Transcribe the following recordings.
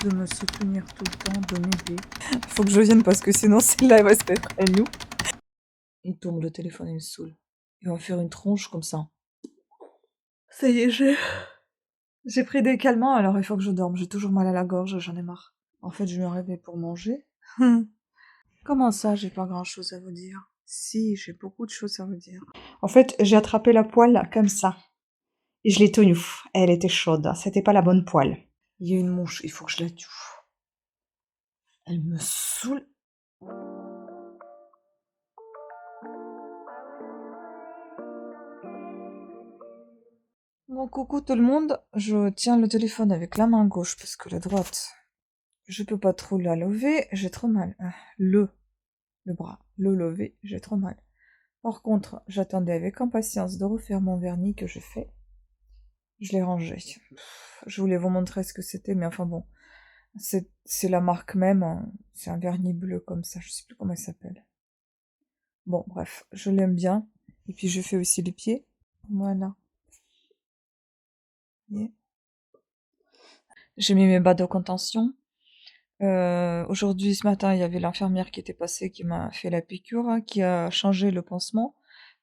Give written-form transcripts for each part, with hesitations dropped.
de me soutenir tout le temps, de m'aider. Faut que je vienne parce que sinon celle-là elle va se mettre à nous. Il tombe le téléphone, il me saoule. Il va me faire une tronche comme ça. Ça y est, j'ai pris des calmants, alors il faut que je dorme. J'ai toujours mal à la gorge, j'en ai marre. En fait, je me réveille pour manger. Comment ça, j'ai pas grand-chose à vous dire? Si, j'ai beaucoup de choses à vous dire. En fait, j'ai attrapé la poêle comme ça. Et je l'ai tenue. Elle était chaude. C'était pas la bonne poêle. Il y a une mouche, il faut que je la tue. Elle me saoule. Bon, coucou tout le monde. Je tiens le téléphone avec la main gauche parce que la droite, je peux pas trop la lever. J'ai trop mal. Le bras. Le lever, j'ai trop mal. Par contre, j'attendais avec impatience de refaire mon vernis que j'ai fait. Je l'ai rangé. Je voulais vous montrer ce que c'était, mais enfin bon. C'est la marque même. Hein. C'est un vernis bleu comme ça. Je sais plus comment il s'appelle. Bon, bref, je l'aime bien. Et puis je fais aussi les pieds. Voilà. Yeah. J'ai mis mes bas de contention. Aujourd'hui, ce matin, il y avait l'infirmière qui était passée, qui m'a fait la piqûre, hein, qui a changé le pansement.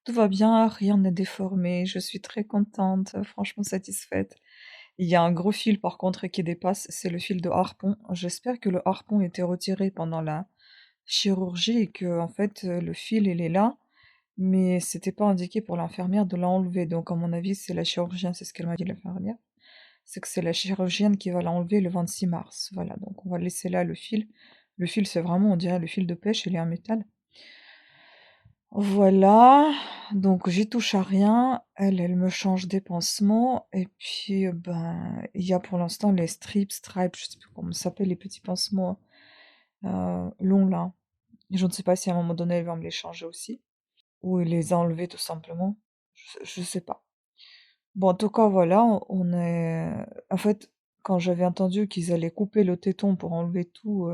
Tout va bien, rien n'est déformé. Je suis très contente, franchement satisfaite. Il y a un gros fil par contre qui dépasse, c'est le fil de harpon. J'espère que le harpon était retiré pendant la chirurgie et que en fait le fil il est là, mais c'était pas indiqué pour l'infirmière de l'enlever. Donc à mon avis c'est la chirurgienne, c'est ce qu'elle m'a dit l'infirmière. C'est que c'est la chirurgienne qui va l'enlever le 26 mars. Voilà, donc on va laisser là le fil. Le fil c'est vraiment, on dirait le fil de pêche, il est en métal. Voilà, donc j'y touche à rien. Elle me change des pansements. Et puis, ben, il y a pour l'instant les stripes, je sais plus comment ça s'appelle, les petits pansements longs là. Je ne sais pas si à un moment donné elle va me les changer aussi. Ou les enlever tout simplement. Je sais pas. Bon, en tout cas, voilà, on est. En fait, quand j'avais entendu qu'ils allaient couper le téton pour enlever tout,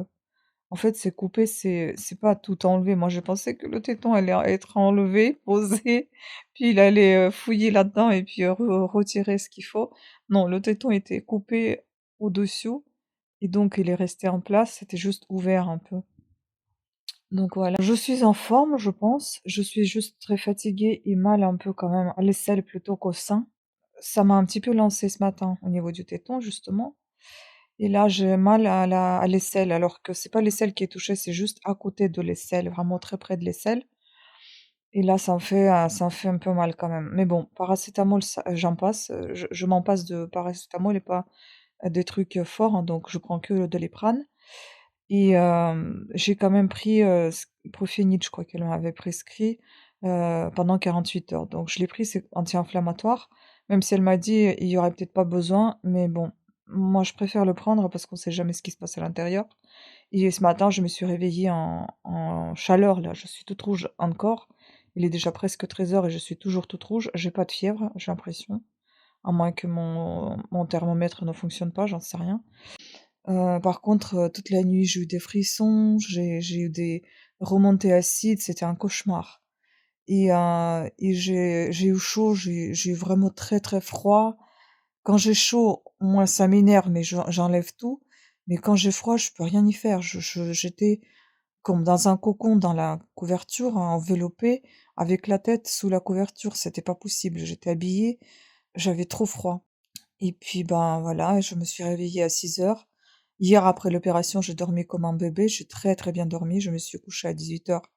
en fait, c'est coupé, c'est pas tout enlevé. Moi, je pensais que le téton allait être enlevé, posé, puis il allait, fouiller là-dedans et puis, retirer ce qu'il faut. Non, le téton était coupé au-dessous et donc il est resté en place, c'était juste ouvert un peu. Donc voilà, je suis en forme, je pense. Je suis juste très fatiguée et mal un peu quand même à l'aisselle plutôt qu'au sein. Ça m'a un petit peu lancé ce matin au niveau du téton, justement. Et là, j'ai mal à l'aisselle, alors que c'est pas l'aisselle qui est touchée, c'est juste à côté de l'aisselle, vraiment très près de l'aisselle. Et là, ça me fait un peu mal quand même. Mais bon, paracétamol, j'en passe, je m'en passe de paracétamol et pas des trucs forts, hein, donc je prends que le Doliprane. Et j'ai quand même pris Profienid, je crois qu'elle m'avait prescrit pendant 48 heures. Donc je l'ai pris, c'est anti-inflammatoire, même si elle m'a dit il y aurait peut-être pas besoin, mais bon, moi je préfère le prendre parce qu'on sait jamais ce qui se passe à l'intérieur. Et ce matin, je me suis réveillée en chaleur, là, je suis toute rouge encore. Il est déjà presque 13 heures et je suis toujours toute rouge. J'ai pas de fièvre, j'ai l'impression, à moins que mon thermomètre ne fonctionne pas, j'en sais rien. Par contre, toute la nuit, j'ai eu des frissons, j'ai eu des remontées acides, c'était un cauchemar. Et j'ai eu chaud, j'ai eu vraiment très, très froid. Quand j'ai chaud, moi, ça m'énerve, mais j'enlève tout. Mais quand j'ai froid, je peux rien y faire. J'étais comme dans un cocon, dans la couverture, enveloppée, avec la tête sous la couverture. C'était pas possible. J'étais habillée, j'avais trop froid. Et puis, ben voilà, je me suis réveillée à 6 heures. Hier, après l'opération, j'ai dormi comme un bébé. J'ai très très bien dormi. Je me suis couchée à 18 heures,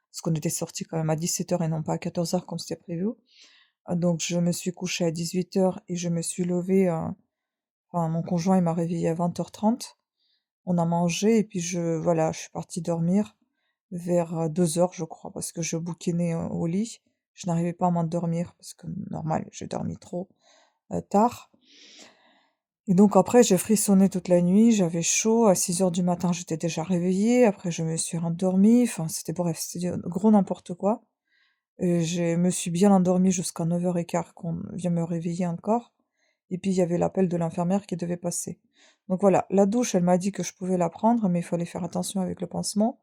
parce qu'on était sorti quand même à 17 heures et non pas à 14 heures comme c'était prévu. Donc je me suis couchée à 18 heures et je me suis levée. Enfin, mon conjoint il m'a réveillée à 20h30. On a mangé et puis voilà, je suis partie dormir vers 2 heures, je crois, parce que je bouquinais au lit. Je n'arrivais pas à m'endormir parce que normal, j'ai dormi trop tard. Et donc après, j'ai frissonné toute la nuit, j'avais chaud, à 6 heures du matin, j'étais déjà réveillée, après je me suis rendormie, enfin c'était bref, c'était du gros n'importe quoi. Et je me suis bien endormie jusqu'à 9h15 qu'on vient me réveiller encore. Et puis il y avait l'appel de l'infirmière qui devait passer. Donc voilà, la douche, elle m'a dit que je pouvais la prendre, mais il fallait faire attention avec le pansement.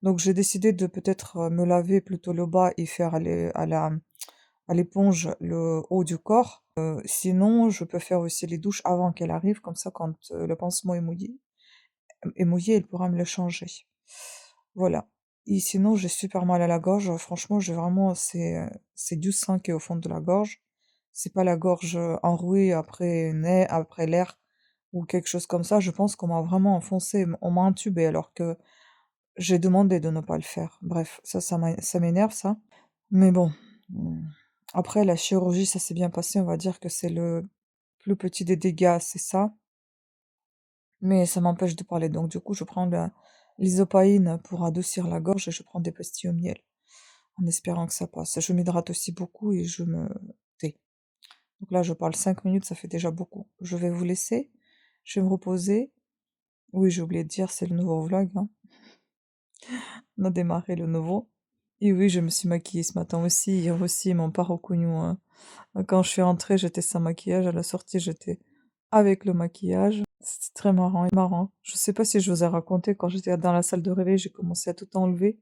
Donc j'ai décidé de peut-être me laver plutôt le bas et faire à l'éponge le haut du corps. Sinon, je peux faire aussi les douches avant qu'elle arrive, comme ça quand le pansement est mouillé, est mouillé, il pourra me le changer. Voilà. Et sinon, j'ai super mal à la gorge, franchement, j'ai vraiment c'est du sang qui est au fond de la gorge. C'est pas la gorge, enrouée après l'air ou quelque chose comme ça. Je pense qu'on m'a vraiment enfoncé, on m'a intubé alors que j'ai demandé de ne pas le faire. Bref, ça m'énerve ça. Mais bon, après la chirurgie, ça s'est bien passé, on va dire que c'est le plus petit des dégâts, c'est ça. Mais ça m'empêche de parler, donc du coup, je prends la l'isopaïne pour adoucir la gorge et je prends des pastilles au miel, en espérant que ça passe. Je m'hydrate aussi beaucoup et je me tais. Donc là, je parle 5 minutes, ça fait déjà beaucoup. Je vais vous laisser, je vais me reposer. Oui, j'ai oublié de dire, c'est le nouveau vlog, hein. On a démarré le nouveau. Et oui, je me suis maquillée ce matin aussi, hier aussi, ils m'ont pas reconnue, hein. Quand je suis rentrée, j'étais sans maquillage, à la sortie, j'étais avec le maquillage. C'était très marrant et marrant. Je sais pas si je vous ai raconté, quand j'étais dans la salle de réveil, j'ai commencé à tout enlever.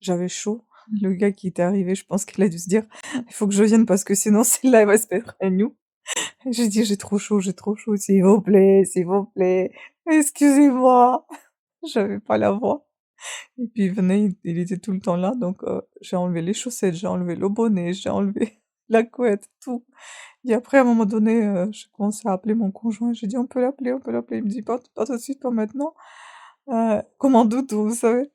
J'avais chaud. Le gars qui était arrivé, je pense qu'il a dû se dire, il faut que je vienne parce que sinon celle-là, elle va se mettre à nu. J'ai dit, j'ai trop chaud, s'il vous plaît, excusez-moi. J'avais pas la voix. Et puis il venait, il était tout le temps là, donc j'ai enlevé les chaussettes, j'ai enlevé le bonnet, j'ai enlevé la couette, tout. Et après, à un moment donné, j'ai commencé à appeler mon conjoint. J'ai dit: On peut l'appeler, on peut l'appeler». Il me dit: Pas tout de suite, pas maintenant». Comme un doudou, vous savez?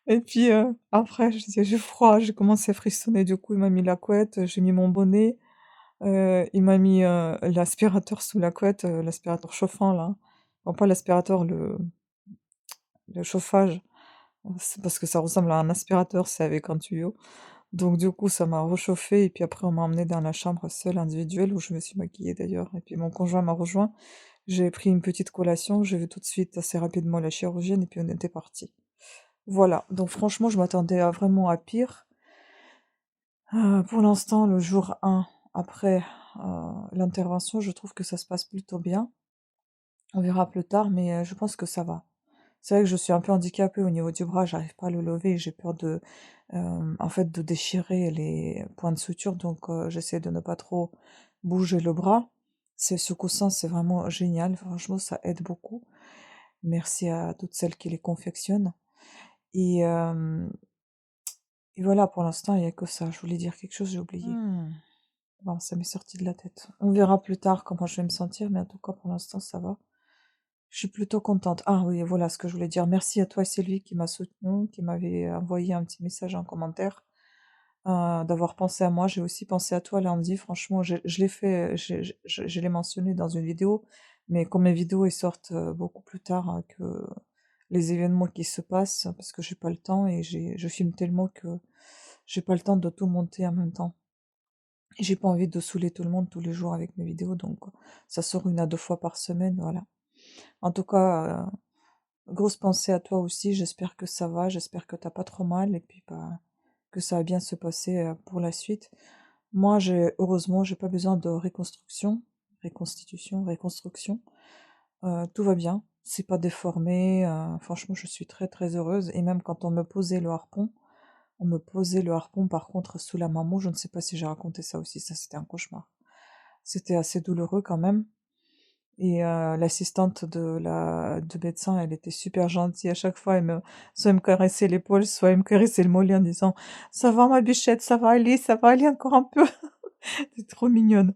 Et puis, après, je disais: «J'ai froid», j'ai commencé à frissonner. Du coup, il m'a mis la couette, j'ai mis mon bonnet, il m'a mis, l'aspirateur sous la couette, l'aspirateur chauffant là. Bon, pas l'aspirateur, le chauffage, c'est parce que ça ressemble à un aspirateur, c'est avec un tuyau. Donc du coup, ça m'a réchauffée et puis après on m'a emmenée dans la chambre seule individuelle où je me suis maquillée d'ailleurs et puis mon conjoint m'a rejoint. J'ai pris une petite collation, j'ai vu tout de suite assez rapidement la chirurgienne et puis on était partis. Voilà, donc franchement, je m'attendais à vraiment à pire. Pour l'instant, le jour 1 après, l'intervention, je trouve que ça se passe plutôt bien. On verra plus tard, mais je pense que ça va. C'est vrai que je suis un peu handicapée au niveau du bras, j'arrive pas à le lever et j'ai peur en fait, de déchirer les points de suture, donc j'essaie de ne pas trop bouger le bras. Ce coussin, c'est vraiment génial, franchement, ça aide beaucoup. Merci à toutes celles qui les confectionnent et et voilà, pour l'instant, il y a que ça. Je voulais dire quelque chose, j'ai oublié. Bon, ça m'est sorti de la tête. On verra plus tard comment je vais me sentir, mais en tout cas, pour l'instant, ça va. Je suis plutôt contente. Ah oui, voilà ce que je voulais dire. Merci à toi, Sylvie, qui m'a soutenue, qui m'avait envoyé un petit message en commentaire, d'avoir pensé à moi. J'ai aussi pensé à toi, lundi. Franchement, je l'ai fait, je l'ai mentionné dans une vidéo, mais comme mes vidéos elles sortent beaucoup plus tard que les événements qui se passent, parce que j'ai pas le temps et je filme tellement que j'ai pas le temps de tout monter en même temps. Et j'ai pas envie de saouler tout le monde tous les jours avec mes vidéos, donc ça sort 1 à 2 fois par semaine, voilà. En tout cas, grosse pensée à toi aussi, j'espère que ça va, j'espère que t'as pas trop mal et puis bah, que ça va bien se passer pour la suite. Moi, heureusement, j'ai pas besoin de reconstruction. Tout va bien, c'est pas déformé. Franchement, je suis très très heureuse. Et même quand on me posait le harpon par contre sous la maman. Je ne sais pas si j'ai raconté ça aussi, ça c'était un cauchemar. C'était assez douloureux quand même. Et l'assistante de médecin, elle était super gentille. À chaque fois, soit elle me caressait l'épaule, soit elle me caressait le mollet en disant: «Ça va ma bichette, ça va aller encore un peu». Tu trop mignonne,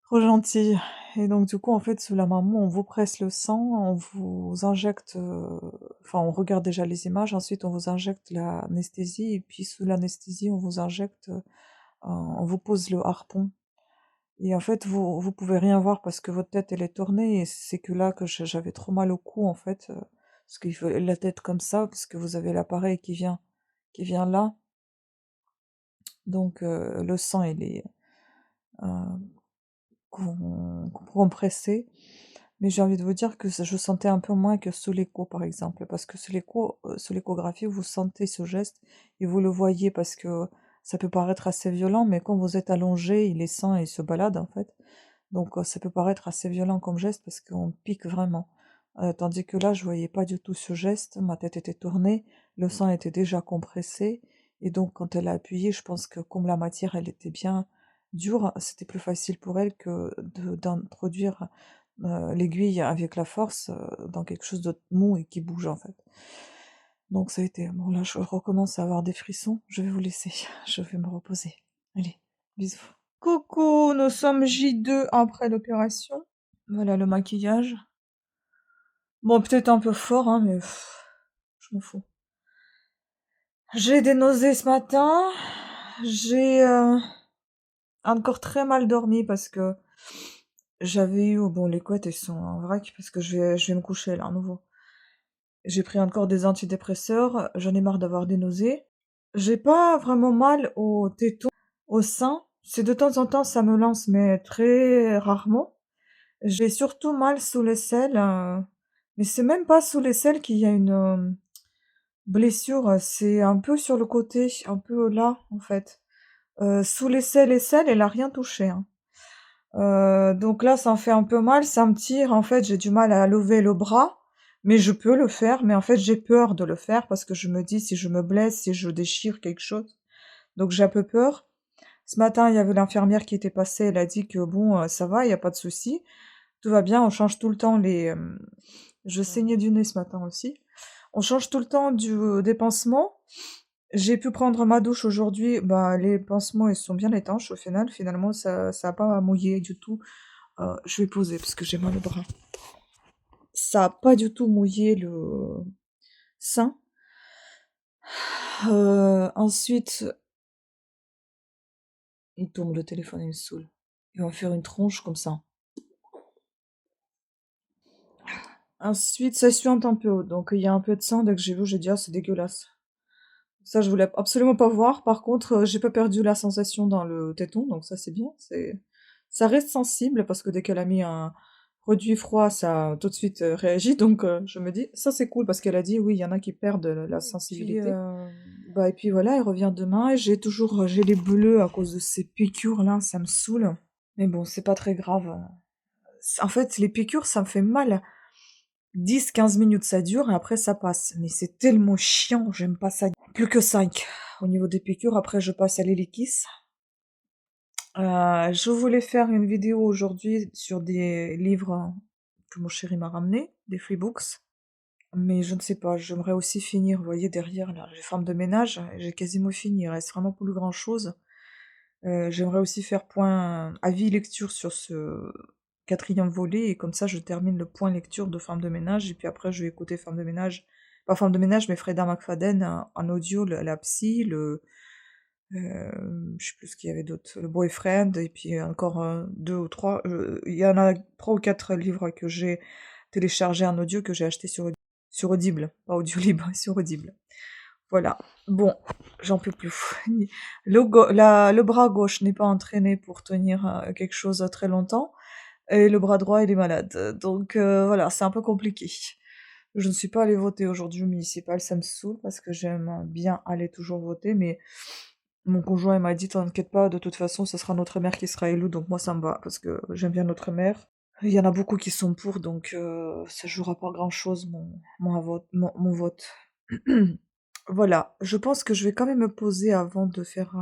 trop gentille. Et donc du coup, en fait, sous la maman, on vous presse le sang, on vous injecte, enfin, on regarde déjà les images, ensuite on vous injecte l'anesthésie et puis sous l'anesthésie, on vous injecte, on vous pose le harpon. Et en fait, vous pouvez rien voir parce que votre tête, elle est tournée et c'est que là que j'avais trop mal au cou, en fait, parce qu'il faut la tête comme ça, parce que vous avez l'appareil qui vient là. Donc le sang, il est, heu, compressé. Mais j'ai envie de vous dire que je sentais un peu moins que sous l'écho, par exemple, parce que sous l'échographie, vous sentez ce geste et vous le voyez parce que ça peut paraître assez violent, mais quand vous êtes allongé, il est sang et il se balade, en fait. Donc ça peut paraître assez violent comme geste parce qu'on pique vraiment. Tandis que là, je voyais pas du tout ce geste, ma tête était tournée, le sang était déjà compressé et donc quand elle a appuyé, je pense que comme la matière, elle était bien dure, c'était plus facile pour elle que de d'introduire l'aiguille avec la force, dans quelque chose de mou et qui bouge, en fait. Donc ça a été bon là, je recommence à avoir des frissons. Je vais vous laisser, je vais me reposer. Allez, bisous. Coucou, nous sommes J2 après l'opération. Voilà le maquillage. Bon, peut-être un peu fort, hein, mais je m'en fous. J'ai des nausées ce matin. J'ai encore très mal dormi parce que j'avais eu, bon, les couettes elles sont en vrac parce que je vais me coucher là à nouveau. J'ai pris encore des antidépresseurs, j'en ai marre d'avoir des nausées. J'ai pas vraiment mal au téton, au sein. C'est de temps en temps ça me lance, mais très rarement. J'ai surtout mal sous l'aisselle, mais c'est même pas sous l'aisselle qu'il y a une blessure, c'est un peu sur le côté, un peu là en fait. Sous l'aisselle, elle a rien touché, hein. Donc là, ça me fait un peu mal, ça me tire, en fait, j'ai du mal à lever le bras, mais je peux le faire, mais en fait, j'ai peur de le faire parce que je me dis: «Si je me blesse, si je déchire quelque chose», donc j'ai un peu peur. Ce matin, il y avait l'infirmière qui était passée, elle a dit que bon, ça va, il y a pas de souci, tout va bien, on change tout le temps je saignais du nez ce matin aussi. On change tout le temps des pansements. J'ai pu prendre ma douche aujourd'hui, bah, les pansements, ils sont bien étanches au final, finalement ça a pas mouillé du tout. Je vais poser parce que j'ai mal au bras. Ça a pas du tout mouillé le sein. Ensuite, il tombe le téléphone, il me saoule. Il va me faire une tronche comme ça. Ensuite, ça suinte un peu, donc il y a un peu de sang, dès que j'ai vu, j'ai dit: «Ah, c'est dégueulasse». Ça, je voulais absolument pas voir. Par contre, j'ai pas perdu la sensation dans le téton, donc ça, c'est bien. Ça reste sensible parce que dès qu'elle a mis un produit froid, ça a tout de suite, réagi, donc je me dis: «Ça, c'est cool» parce qu'elle a dit: «Oui, il y en a qui perdent, la sensibilité». Bah et puis voilà, elle revient demain et j'ai les bleus à cause de ces piqûres-là, ça me saoule. Mais bon, c'est pas très grave, en fait, les piqûres, ça me fait mal. 10-15 minutes ça dure et après ça passe. Mais c'est tellement chiant, j'aime pas ça. Plus que 5 au niveau des piqûres, après je passe à l'hélikiss. Je voulais faire une vidéo aujourd'hui sur des livres que mon chéri m'a ramenés, des freebooks. Mais je ne sais pas, j'aimerais aussi finir, vous voyez derrière là, j'ai femme de ménage, j'ai quasiment fini, il reste vraiment plus grand chose. J'aimerais aussi faire point avis lecture sur ce quatrième volet et comme ça je termine le point lecture de Femme de ménage et puis après je vais écouter Femme de ménage, pas Femme de ménage mais Freda McFadden en audio, la psy, je sais plus ce qu'il y avait d'autre, le boyfriend et puis encore 2 ou 3. Il y en a 3 ou 4 livres que j'ai téléchargés en audio que j'ai acheté sur Audible, pas Audiolib, sur Audible. Voilà. Bon, j'en peux plus. Le bras gauche n'est pas entraîné pour tenir quelque chose très longtemps, et le bras droit, il est malade. Donc voilà, c'est un peu compliqué. Je ne suis pas allée voter aujourd'hui au municipal, ça me saoule parce que j'aime bien aller toujours voter, mais mon conjoint il m'a dit t'inquiète pas, de toute façon, ce sera notre maire qui sera élu, donc moi ça me va parce que j'aime bien notre maire. Il y en a beaucoup qui sont pour, donc ça jouera pas grand-chose mon vote. Voilà, je pense que je vais quand même me poser avant de faire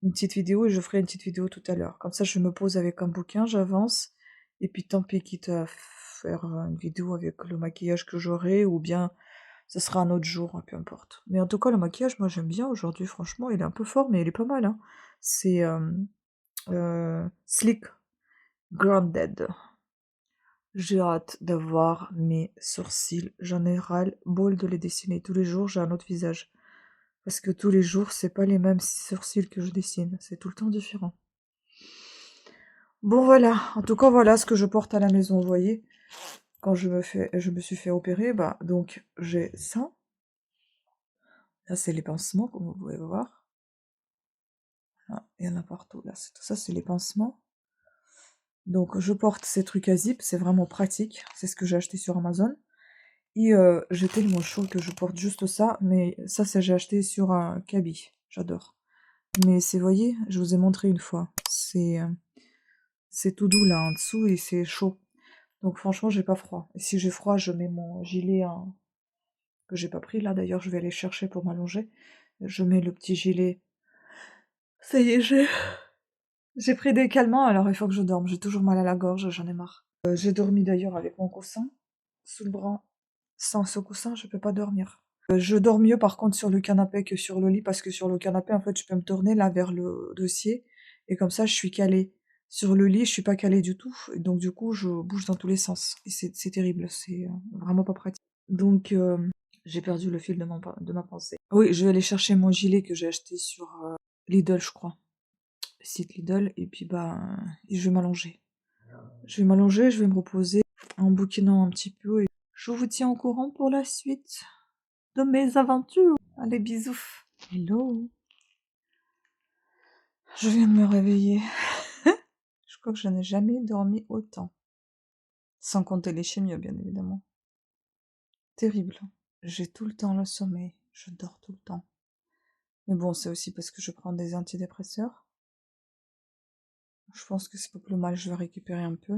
une petite vidéo et je ferai une petite vidéo tout à l'heure. Comme ça, je me pose avec un bouquin, j'avance, et puis tant pis, quitte à faire une vidéo avec le maquillage que j'aurai, ou bien ce sera un autre jour, hein, peu importe. Mais en tout cas, le maquillage, moi j'aime bien aujourd'hui, franchement, il est un peu fort, mais il est pas mal, hein. C'est Sleek Grounded. J'ai hâte d'avoir mes sourcils. J'en ai ras-le-bol de les dessiner. Tous les jours, j'ai un autre visage. Parce que tous les jours, c'est pas les mêmes sourcils que je dessine. C'est tout le temps différent. Bon, voilà. En tout cas, voilà ce que je porte à la maison, vous voyez. Quand je me suis fait opérer, bah, donc, j'ai ça. Là, c'est les pansements, comme vous pouvez voir. Ah, il y en a partout, là. Tout ça, c'est les pansements. Donc, je porte ces trucs à zip. C'est vraiment pratique. C'est ce que j'ai acheté sur Amazon. Et j'ai tellement chaud que je porte juste ça, mais ça j'ai acheté sur un Kaby, j'adore. Mais c'est, voyez, je vous ai montré une fois, c'est tout doux là en dessous et c'est chaud. Donc franchement, j'ai pas froid. Et si j'ai froid, je mets mon gilet que j'ai pas pris là, d'ailleurs, je vais aller chercher pour m'allonger. Je mets le petit gilet. Ça y est, j'ai pris des calmants, alors il faut que je dorme. J'ai toujours mal à la gorge, j'en ai marre. J'ai dormi d'ailleurs avec mon coussin sous le bras. Sans ce coussin, je peux pas dormir. Je dors mieux par contre sur le canapé que sur le lit parce que sur le canapé, en fait, je peux me tourner là vers le dossier et comme ça, je suis calée. Sur le lit, je suis pas calée du tout et donc du coup, je bouge dans tous les sens et c'est terrible, c'est, vraiment pas pratique. Donc j'ai perdu le fil de ma pensée. Oui, je vais aller chercher mon gilet que j'ai acheté sur, Lidl, je crois. Le site Lidl et puis, bah, et je vais m'allonger. Je vais m'allonger, je vais me reposer en bouquinant un petit peu et je vous tiens au courant pour la suite de mes aventures. Allez, bisous. Hello. Je viens de me réveiller. Je crois que je n'ai jamais dormi autant. Sans compter les chimios, bien évidemment. Terrible. J'ai tout le temps le sommeil. Je dors tout le temps. Mais bon, c'est aussi parce que je prends des antidépresseurs. Je pense que c'est pas plus mal, je vais récupérer un peu.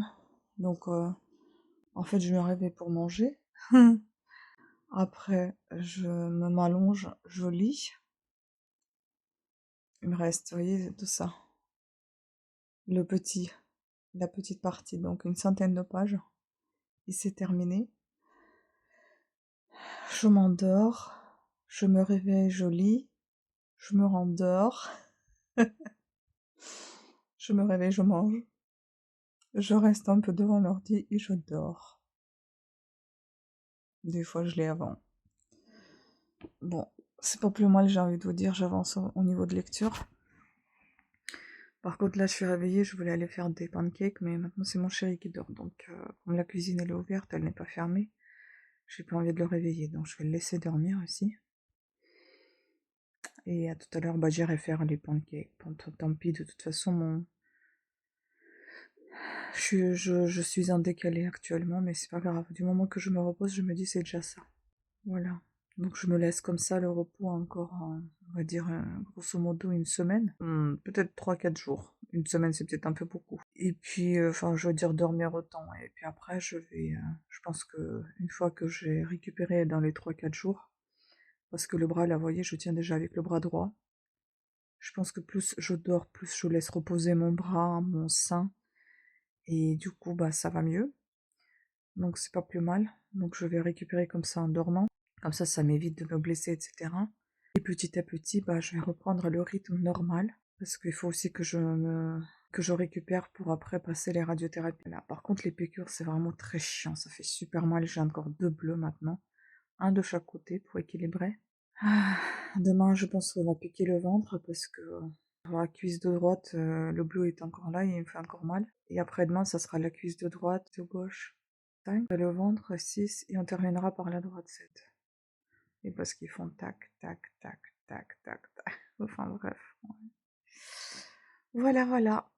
Donc, en fait, je me réveille pour manger. Après, je m'allonge, je lis. Il me reste, vous voyez, tout ça. La petite partie, donc une centaine de pages. Et c'est terminé. Je m'endors. Je me réveille, je lis. Je me rendors. Je me réveille, je mange. Je reste un peu devant l'ordi et je dors. Des fois, je l'ai avant. Bon, c'est pas plus mal, j'ai envie de vous dire, j'avance au niveau de lecture. Par contre, là, je suis réveillée, je voulais aller faire des pancakes, mais maintenant, c'est mon chéri qui dort. Donc, comme la cuisine, elle est ouverte, elle n'est pas fermée, j'ai pas envie de le réveiller, donc je vais le laisser dormir aussi. Et à tout à l'heure, bah, j'irai faire les pancakes. Bon, tant pis, de toute façon, je suis en décalé actuellement, mais c'est pas grave. Du moment que je me repose, je me dis c'est déjà ça. Voilà. Donc je me laisse comme ça le repos encore, on va dire, grosso modo une semaine. Peut-être 3 4 jours. Une semaine, c'est peut-être un peu beaucoup. Et puis, enfin, je veux dire dormir autant. Et puis après, je pense que une fois que j'ai récupéré dans les 3 4 jours, parce que le bras, là, vous voyez, je tiens déjà avec le bras droit. Je pense que plus je dors, plus je laisse reposer mon bras, mon sein. Et du coup, bah, ça va mieux. Donc c'est pas plus mal. Donc je vais récupérer comme ça en dormant. Comme ça m'évite de me blesser, etc. Et petit à petit, bah, je vais reprendre le rythme normal. Parce qu'il faut aussi que je récupère pour après passer les radiothérapies. Là, par contre, les piqûres, c'est vraiment très chiant. Ça fait super mal. J'ai encore 2 bleus maintenant. Un de chaque côté pour équilibrer. Ah, demain, je pense qu'on va piquer le ventre parce que pour la cuisse de droite, le bleu est encore là et il me fait encore mal. Et après-demain, ça sera la cuisse de droite, de gauche, 5, le ventre 6 et on terminera par la droite 7. Et parce qu'ils font tac, tac, tac, tac, tac, tac. Enfin bref. Ouais. Voilà, voilà.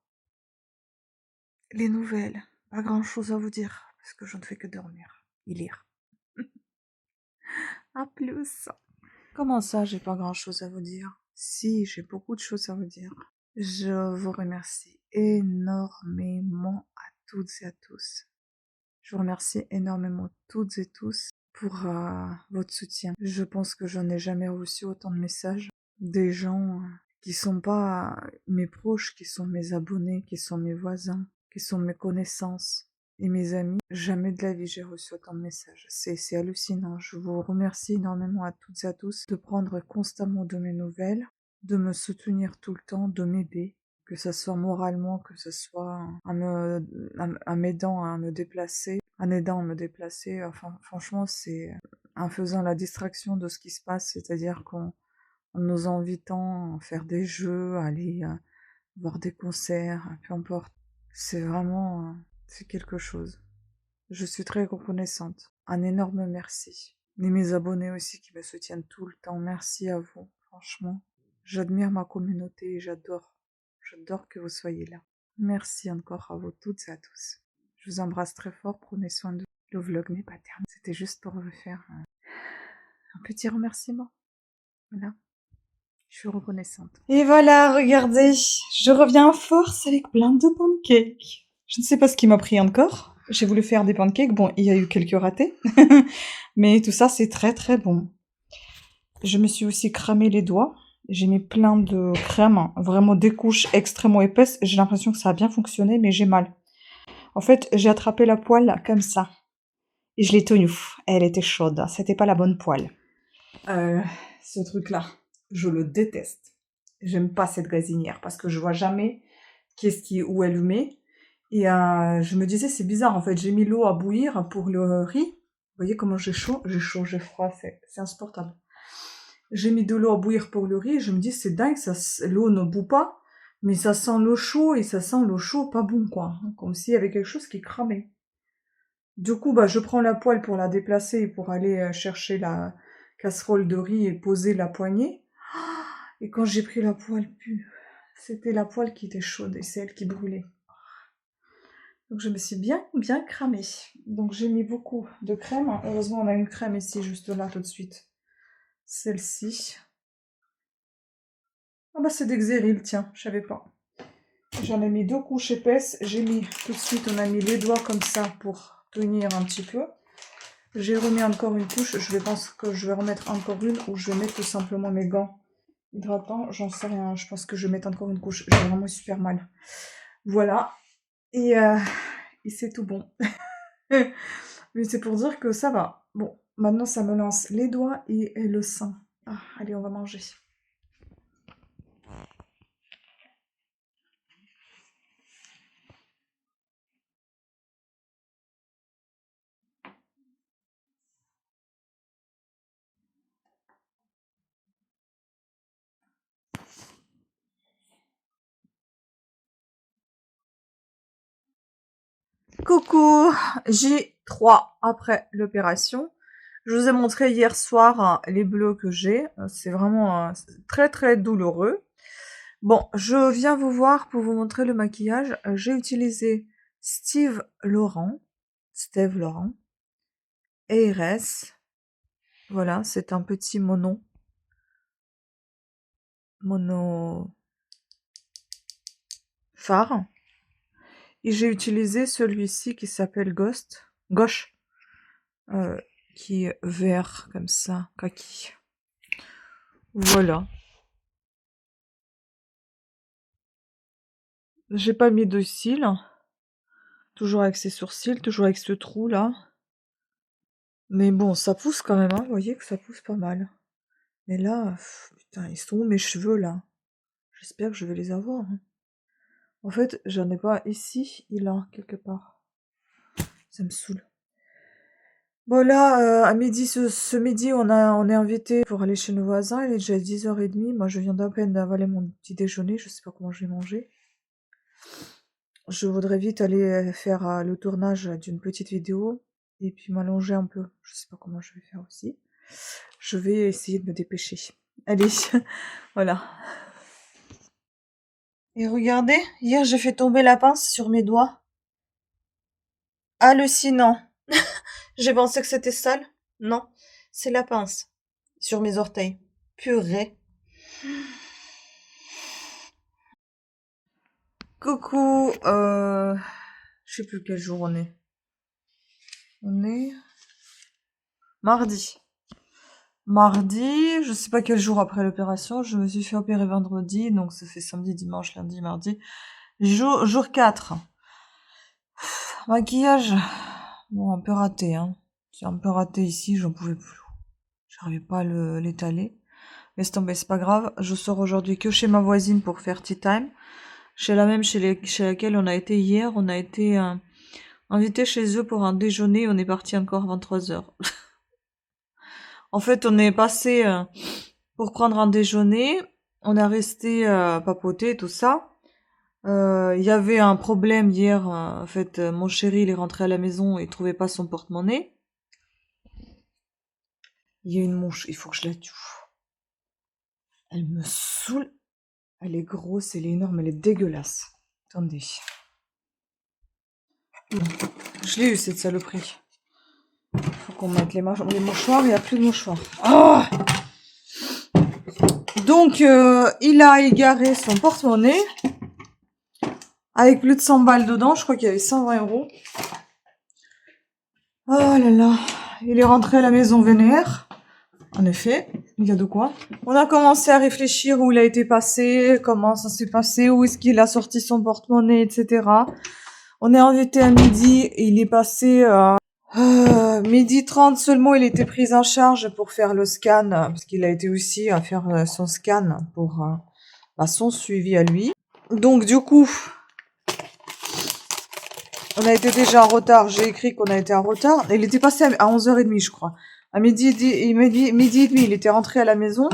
Les nouvelles. Pas grand-chose à vous dire parce que je ne fais que dormir et lire. À plus. Comment ça, j'ai pas grand-chose à vous dire? Si, j'ai beaucoup de choses à vous dire. Je vous remercie énormément à toutes et à tous. Je vous remercie énormément toutes et tous pour votre soutien. Je pense que je n'ai jamais reçu autant de messages des gens qui sont pas mes proches, qui sont mes abonnés, qui sont mes voisins, qui sont mes connaissances et mes amis. Jamais de la vie j'ai reçu autant de messages. C'est hallucinant. Je vous remercie énormément à toutes et à tous de prendre constamment de mes nouvelles, de me soutenir tout le temps, de m'aider, que ce soit moralement, que ce soit en m'aidant à me déplacer, en aidant à me déplacer. Enfin, franchement, c'est en faisant la distraction de ce qui se passe, c'est-à-dire qu'en nous invitant à faire des jeux, à aller voir des concerts, peu importe. C'est vraiment, c'est quelque chose. Je suis très reconnaissante. Un énorme merci. Et mes abonnés aussi qui me soutiennent tout le temps. Merci à vous, franchement. J'admire ma communauté et j'adore. J'adore que vous soyez là. Merci encore à vous toutes et à tous. Je vous embrasse très fort, prenez soin de vous. Le vlog n'est pas terminé. C'était juste pour vous faire un petit remerciement. Voilà. Je suis reconnaissante. Et voilà, regardez, je reviens en force avec plein de pancakes. Je ne sais pas ce qui m'a pris encore. J'ai voulu faire des pancakes. Bon, il y a eu quelques ratés. Mais tout ça, c'est très très bon. Je me suis aussi cramé les doigts. J'ai mis plein de crème, vraiment des couches extrêmement épaisses. J'ai l'impression que ça a bien fonctionné, mais j'ai mal. En fait, j'ai attrapé la poêle comme ça. Et je l'ai tenue. Elle était chaude. C'était pas la bonne poêle. Ce truc-là, je le déteste. J'aime pas cette gazinière parce que je vois jamais où elle met. Et je me disais, c'est bizarre, en fait, j'ai mis l'eau à bouillir pour le riz. Vous voyez comment j'ai chaud, j'ai froid, c'est insupportable. J'ai mis de l'eau à bouillir pour le riz, et je me dis, c'est dingue, l'eau ne bout pas, mais ça sent l'eau chaud, et ça sent l'eau chaud pas bon, quoi. Comme s'il y avait quelque chose qui cramait. Du coup, bah, je prends la poêle pour la déplacer, pour aller chercher la casserole de riz et poser la poignée. Et quand j'ai pris la poêle, c'était la poêle qui était chaude, et c'est elle qui brûlait. Donc je me suis bien cramée. Donc j'ai mis beaucoup de crème. Heureusement, on a une crème ici, juste là, tout de suite. Celle-ci. Ah bah c'est d'Exeril, tiens, je savais pas. J'en ai mis 2 couches épaisses. J'ai mis, tout de suite, on a mis les doigts comme ça pour tenir un petit peu. J'ai remis encore une couche. Je pense que je vais remettre encore une ou je vais mettre tout simplement mes gants hydratants. J'en sais rien. Je pense que je vais mettre encore une couche. J'ai vraiment super mal. Voilà. Et c'est tout bon. Mais c'est pour dire que ça va. Bon, maintenant ça me lance les doigts et le sein. Ah, allez, on va manger. Coucou, J3 après l'opération. Je vous ai montré hier soir les bleus que j'ai. C'est vraiment très très douloureux. Bon, je viens vous voir pour vous montrer le maquillage. J'ai utilisé Steve Laurent, ARS. Voilà, c'est un petit mono phare. Et j'ai utilisé celui-ci qui s'appelle Gauche, qui est vert comme ça, kaki. Voilà. J'ai pas mis de cils. Toujours avec ces sourcils, toujours avec ce trou là. Mais bon, ça pousse quand même, hein. Vous voyez que ça pousse pas mal. Mais là, putain, ils sont où mes cheveux là? J'espère que je vais les avoir, hein. En fait, j'en ai pas ici, il a quelque part. Ça me saoule. Bon là, à midi, ce midi, on est invité pour aller chez nos voisins. Il est déjà 10h30. Moi, je viens d'à peine d'avaler mon petit déjeuner. Je sais pas comment je vais manger. Je voudrais vite aller faire le tournage d'une petite vidéo et puis m'allonger un peu. Je sais pas comment je vais faire aussi. Je vais essayer de me dépêcher. Allez, voilà. Et regardez, hier j'ai fait tomber la pince sur mes doigts. Hallucinant. J'ai pensé que c'était sale. Non, c'est la pince sur mes orteils. Purée. Coucou, je sais plus quel jour on est. On est mardi. Mardi, je sais pas quel jour après l'opération, je me suis fait opérer vendredi, donc ça fait samedi, dimanche, lundi, mardi. Jour 4. Maquillage, bon, un peu raté, hein. C'est un peu raté ici, j'en pouvais plus. J'arrivais pas à l'étaler. Laisse tomber, c'est pas grave. Je sors aujourd'hui que chez ma voisine pour faire tea time. Chez la même chez laquelle on a été hier. On a été invité chez eux pour un déjeuner. On est parti encore 23h. En fait, on est passé pour prendre un déjeuner. On est resté papoter, tout ça. Il y avait un problème hier. En fait, mon chéri, il est rentré à la maison et il trouvait pas son porte-monnaie. Il y a une mouche, il faut que je la tue. Elle me saoule. Elle est grosse, elle est énorme, elle est dégueulasse. Attendez. Je l'ai eu cette saloperie. Faut qu'on mette les mouchoirs, il n'y a plus de mouchoirs. Oh donc, il a égaré son porte-monnaie. Avec plus de 100 balles dedans, je crois qu'il y avait 120€. Oh là là. Il est rentré à la maison vénère. En effet, il y a de quoi. On a commencé à réfléchir où il a été passé, comment ça s'est passé, où est-ce qu'il a sorti son porte-monnaie, etc. On est invité à midi et il est passé midi 30 seulement. Il était pris en charge pour faire le scan, parce qu'il a été aussi à faire son scan pour son suivi à lui. Donc du coup, on a été déjà en retard. J'ai écrit qu'on a été en retard. Il était passé à 11h30, je crois. À midi et demi, il était rentré à la maison.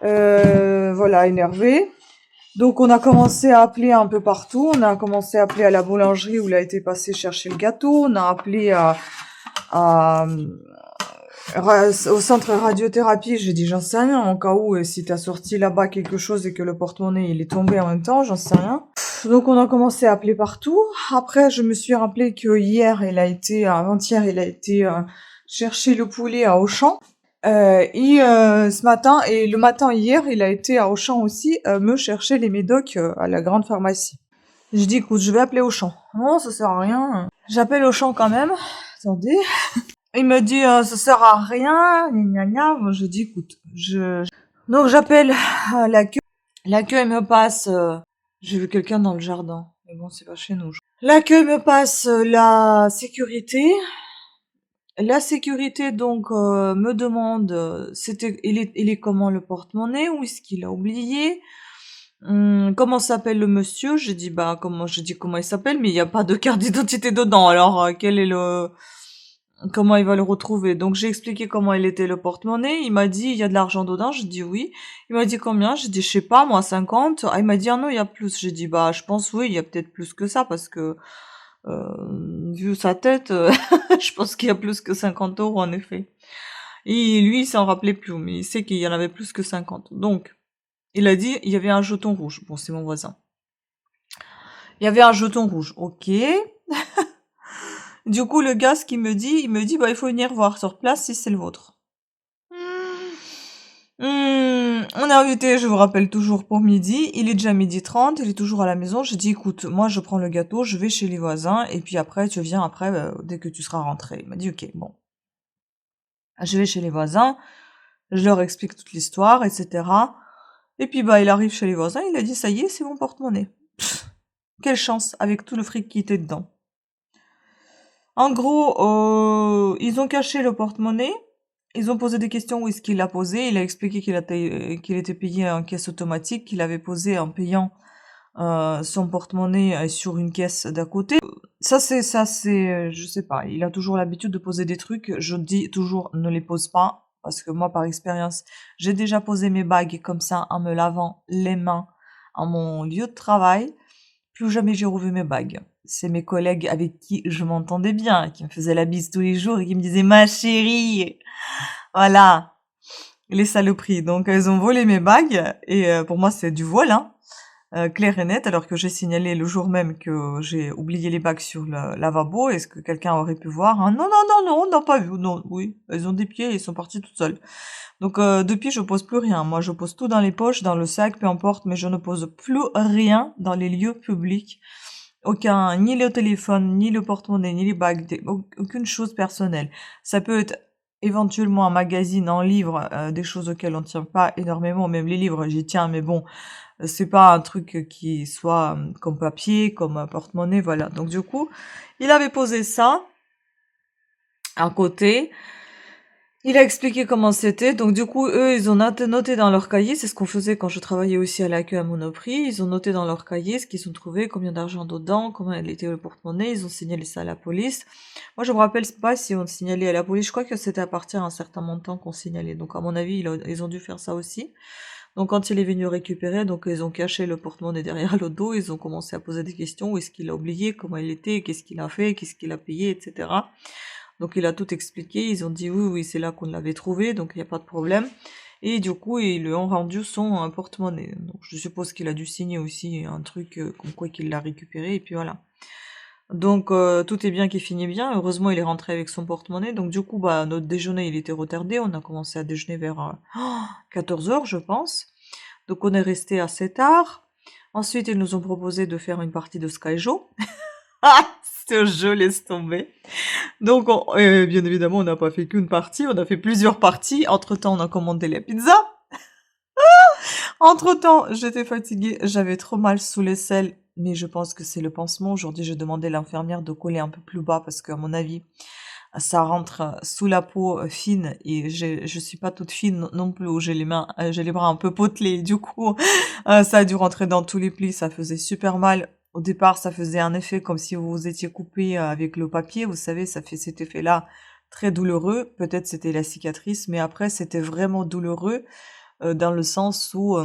Voilà, énervé. Donc on a commencé à appeler un peu partout. On a commencé à appeler à la boulangerie où il a été passé chercher le gâteau. On a appelé au centre radiothérapie. J'ai dit j'en sais rien, en cas où si t'as sorti là-bas quelque chose et que le porte-monnaie il est tombé en même temps, j'en sais rien. Donc on a commencé à appeler partout. Après je me suis rappelé que avant-hier il a été chercher le poulet à Auchan. Ce matin, et le matin hier, il a été à Auchan aussi me chercher les médocs à la grande pharmacie. Je dis, écoute, je vais appeler Auchan. Non, ça sert à rien. J'appelle Auchan quand même. Attendez. Il me dit, ça sert à rien. Gna, gna, gna. Bon, je dis, écoute, donc j'appelle l'accueil. L'accueil me passe... J'ai vu quelqu'un dans le jardin. Mais bon, c'est pas chez nous. L'accueil me passe la sécurité. La sécurité donc me demande il est comment le porte-monnaie, où est-ce qu'il a oublié, comment s'appelle le monsieur. J'ai dit comment il s'appelle, mais il n'y a pas de carte d'identité dedans, alors quel est le comment il va le retrouver. Donc j'ai expliqué comment il était le porte-monnaie. Il m'a dit il y a de l'argent dedans. J'ai dit oui. Il m'a dit combien. J'ai dit je sais pas moi, 50. Ah, il m'a dit ah non, il y a plus. J'ai dit je pense oui, il y a peut-être plus que ça, parce que vu sa tête, je pense qu'il y a plus que 50 euros en effet. Et lui, il s'en rappelait plus, mais il sait qu'il y en avait plus que 50. Donc, il a dit, il y avait un jeton rouge. Bon, c'est mon voisin. Il y avait un jeton rouge. Ok. Du coup, le gars, ce qu'il me dit, il faut venir voir sur place si c'est le vôtre. On est invité, je vous rappelle, toujours pour midi. Il est déjà 12h30, il est toujours à la maison. J'ai dit, écoute, moi je prends le gâteau, je vais chez les voisins, et puis après, tu viens après, dès que tu seras rentré. Il m'a dit, ok, bon. Je vais chez les voisins, je leur explique toute l'histoire, etc. Et puis il arrive chez les voisins, il a dit, ça y est, c'est mon porte-monnaie. Quelle chance, avec tout le fric qui était dedans. En gros, ils ont caché le porte-monnaie. Ils ont posé des questions où est-ce qu'il l'a posé. Il a expliqué qu'il était payé en caisse automatique, qu'il avait posé en payant son porte-monnaie sur une caisse d'à côté. Ça c'est, je sais pas. Il a toujours l'habitude de poser des trucs. Je dis toujours ne les pose pas, parce que moi par expérience, j'ai déjà posé mes bagues comme ça en me lavant les mains à mon lieu de travail. Plus jamais j'ai revu mes bagues. C'est mes collègues avec qui je m'entendais bien, qui me faisaient la bise tous les jours et qui me disaient ma chérie. Voilà, les saloperies. Donc elles ont volé mes bagues et pour moi c'est du vol, hein, clair et net. Alors que j'ai signalé le jour même que j'ai oublié les bagues sur le lavabo. Est-ce que quelqu'un aurait pu voir, hein? Non, non, non, non, on n'a pas vu. Non, oui, elles ont des pieds et ils sont partis toutes seules. Donc depuis je pose plus rien. Moi je pose tout dans les poches, dans le sac, peu importe, mais je ne pose plus rien dans les lieux publics. Aucun, ni le téléphone, ni le porte-monnaie, ni les bagues, aucune chose personnelle. Ça peut être éventuellement un magazine, un livre, des choses auxquelles on tient pas énormément. Même les livres, j'y tiens, mais bon, c'est pas un truc qui soit comme papier, comme un porte-monnaie, voilà. Donc du coup, il avait posé ça à côté. Il a expliqué comment c'était, donc du coup, eux, ils ont noté dans leur cahier, c'est ce qu'on faisait quand je travaillais aussi à l'accueil à Monoprix, ils ont noté dans leur cahier ce qu'ils ont trouvé, combien d'argent dedans, comment elle était le porte-monnaie, ils ont signalé ça à la police. Moi, je me rappelle pas si on signalait à la police, je crois que c'était à partir d'un certain montant qu'on signalait, donc à mon avis, ils ont dû faire ça aussi. Donc quand il est venu récupérer, donc ils ont caché le porte-monnaie derrière le dos, ils ont commencé à poser des questions, où est-ce qu'il a oublié, comment il était, qu'est-ce qu'il a fait, qu'est-ce qu'il a payé, etc. Donc il a tout expliqué, ils ont dit oui, c'est là qu'on l'avait trouvé, donc il n'y a pas de problème. Et du coup, ils lui ont rendu son porte-monnaie. Donc je suppose qu'il a dû signer aussi un truc comme quoi qu'il l'a récupéré, et puis voilà. Donc tout est bien qui finit bien. Heureusement, il est rentré avec son porte-monnaie. Donc du coup, notre déjeuner, il était retardé. On a commencé à déjeuner vers 14h, je pense. Donc on est resté assez tard. Ensuite, ils nous ont proposé de faire une partie de Skyjo. Ce jeu, laisse tomber. Donc, bien évidemment, on n'a pas fait qu'une partie, on a fait plusieurs parties. Entre-temps, on a commandé la pizza. Entre-temps, j'étais fatiguée, j'avais trop mal sous l'aisselle. mais je pense que c'est le pansement. Aujourd'hui, j'ai demandé à l'infirmière de coller un peu plus bas parce qu'à mon avis, ça rentre sous la peau fine et je suis pas toute fine non plus. J'ai les mains, j'ai les bras un peu potelés. Du coup, ça a dû rentrer dans tous les plis. Ça faisait super mal. Au départ, ça faisait un effet comme si vous vous étiez coupé avec le papier. Vous savez, ça fait cet effet-là très douloureux. Peut-être c'était la cicatrice, mais après, c'était vraiment douloureux dans le sens où